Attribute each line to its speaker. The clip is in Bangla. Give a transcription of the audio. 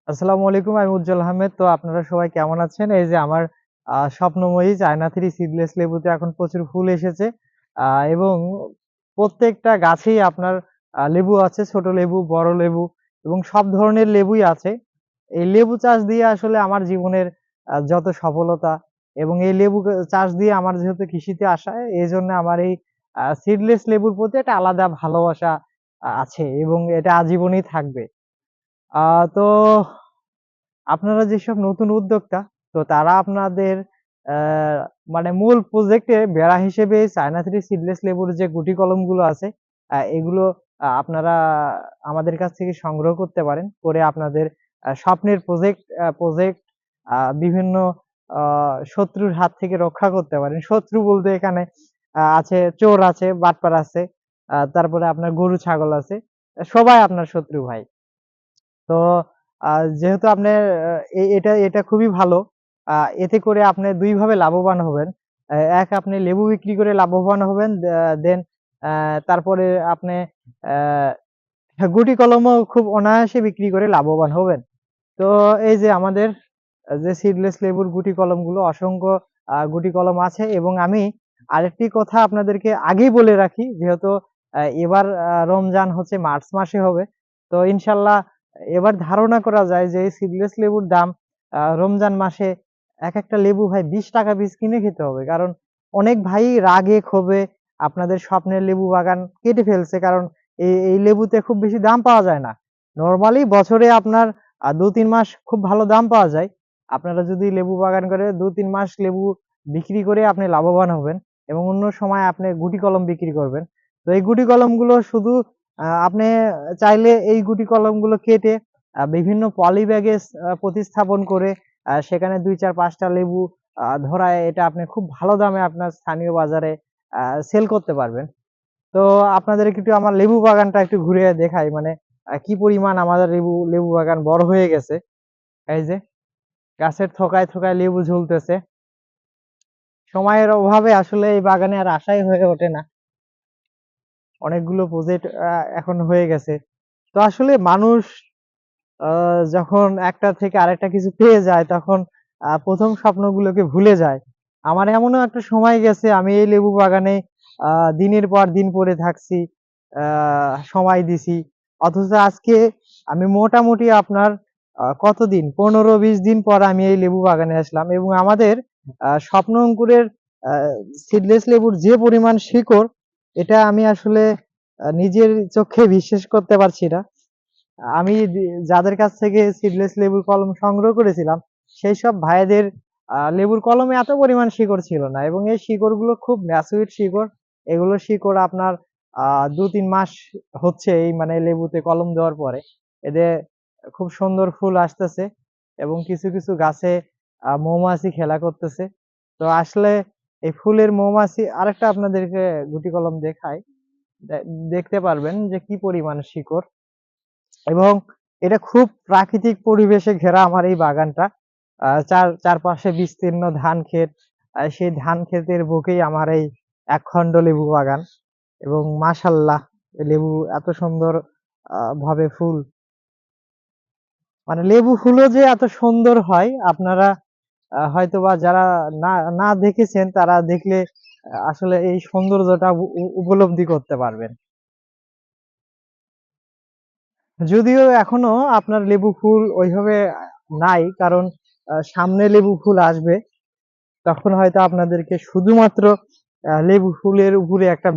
Speaker 1: আসসালামু আলাইকুম। আমি উজ্জ্বল আহমেদ। তো আপনারা সবাই কেমন আছেন? এই যে আমার স্বপ্নময়ী চায়না থ্রি সিডলেস লেবুতে এখন প্রচুর ফুল এসেছে। আ এবং প্রত্যেকটা গাছেই আপনার লেবু আছে, ছোট লেবু, বড় লেবু এবং সব ধরনের লেবুই আছে। এই লেবু চাষ দিয়ে আসলে আমার জীবনের যত সফলতা এবং এই লেবু চাষ দিয়ে আমার যেহেতু কৃষিতে আসা, এজন্য আমার এই সিডলেস লেবুর প্রতি একটা আলাদা ভালোবাসা আছে এবং এটা আজীবনই থাকবে। আ তো আপনারা যেসব নতুন উদ্যোক্তা, তো তারা আপনাদের অ্যা মানে মূল প্রজেক্টে বেড়া হিসেবে চায়না থ্রি সিডলেস লেবুর যে গুটি কলমগুলো আছে, এগুলো আপনারা আমাদের কাছ থেকে সংগ্রহ করতে পারেন। করে আপনাদের স্বপ্নের প্রজেক্ট বিভিন্ন আ শত্রুর হাত থেকে রক্ষা করতে পারেন। শত্রু বলতে এখানে আছে চোর আছে, বাটপার আছে, তারপরে আপনার গরু ছাগল আছে। সবাই আপনার শত্রু ভাই। তো আ যেহেতু আপনার এটা খুবই ভালো। আ এতে করে আপনি ২ ভাবে লাভবান হবেন। এক আপনি লেবু বিক্রি করে লাভবান হবেন। দেন তারপরে আপনি গুটি কলমও খুব অনায়াসে বিক্রি করে লাভবান হবেন। তো এই যে আমাদের যে সিডলেস লেবুর গুটি কলমগুলো অসংখ্য গুটি কলম আছে এবং আমি আরেকটি কথা আপনাদেরকে আগেই বলে রাখি, যেহেতু এবার রমজান হচ্ছে মার্চ মাসে হবে। তো ইনশাআল্লাহ এবার ধারণা করা যায় যে এই সিডলেস লেবুর দাম রমজান মাসে একেকটা লেবু ভাই ৳২০ পিস কিনে খেতে হবে। কারণ অনেক ভাই রাগে ক্ষোভে আপনাদের স্বপ্নের লেবু বাগান কেটে ফেলছে। কারণ এই লেবুতে খুব বেশি দাম পাওয়া যায় না। নরমালি বছরে আপনার ২-৩ মাস খুব ভালো দাম পাওয়া যায়। আপনারা যদি লেবু বাগান করে ২-৩ মাস লেবু বিক্রি করে আপনি লাভবান হবেন এবং অন্য সময় আপনি গুটি কলম বিক্রি করবেন। তো এই গুটি কলমগুলো শুধু আপনি চাইলে এই গুটি কলমগুলো কেটে বিভিন্ন পলি ব্যাগে প্রতিস্থাপন করে সেখানে ২, ৪, ৫ টা লেবু ধরায় এটা আপনি খুব ভালো দামে আপনার স্থানীয় বাজারে আ সেল করতে পারবেন। তো আপনাদেরকে একটু আমার লেবু বাগানটা একটু ঘুরিয়ে দেখাই। মানে কি পরিমাণ আমাদের লেবু বাগান বড় হয়ে গেছে। এই যে গাছের থোকায়, থোকায় লেবু ঝুলতেছে। সময়ের অভাবে আসলে এই বাগানে আর আসাই হয়ে ওঠে না। অনেকগুলো প্রজেক্ট এখন হয়ে গেছে। তো আসলে মানুষ আ যখন একটা থেকে আরেকটা কিছু পেয়ে যায় তখন ১ম স্বপ্নগুলোকে ভুলে যায়। আমার এমনও একটা সময় গেছে আমি এই লেবু বাগানে আ দিনের পর দিন পড়ে থাকছি, আ সময় দিছি। অথচ আজকে আমি মোটামুটি আপনার কতদিন ১৫-২০ দিন পর আমি এই লেবু বাগানে আসলাম এবং আমাদের স্বপ্ন অঙ্কুরের আ সিডলেস লেবুর যে পরিমাণ শিকড়, এটা আমি আসলে নিজের চোখে বিশ্বাস করতে পারছি না। আমি যাদের কাছ থেকে সিডলেস লেবুর কলম সংগ্রহ করেছিলাম, সেইসব ভাইদের লেবুর কলমে এত পরিমাণ শিকড় ছিল না এবং এই শিকড়গুলো খুব ম্যাচুইড শিকড়। এগুলো শিকড় আপনার আ ২-৩ মাস হচ্ছে এই মানে লেবুতে কলম দেওয়ার পরে। এতে খুব সুন্দর ফুল আসতেছে এবং কিছু, কিছু গাছে মৌমাছি খেলা করতেছে। তো আসলে এই ফুলের মৌমাছি আরেকটা আপনাদেরকে গুটি কলম দেখাই। দে দেখতে পারবেন যে কি পরিমাণ শিকড়। এবং এটা খুব প্রাকৃতিক পরিবেশে ঘেরা আমার এই বাগানটা। চারপাশে বিস্তীর্ণ ধান ক্ষেত। সেই ধান ক্ষেতের বুকেই আমার এই একখণ্ড লেবু বাগান এবং মাশাআল্লাহ লেবু এত সুন্দর ভাবে ফুল, মানে লেবু ফুলও যে এত সুন্দর হয় আপনারা হয়তোবা যারা না, না দেখেছেন তারা দেখলে আসলে এই সৌন্দর্যটা উপলব্ধি করতে পারবেন। যদিও এখনো আপনার লেবু ফুল ওইভাবে নাই, কারণ সামনে লেবু ফুল আসবে। তখন হয়তো আপনাদেরকে শুধুমাত্র লেবু ফুলের উপরে একটা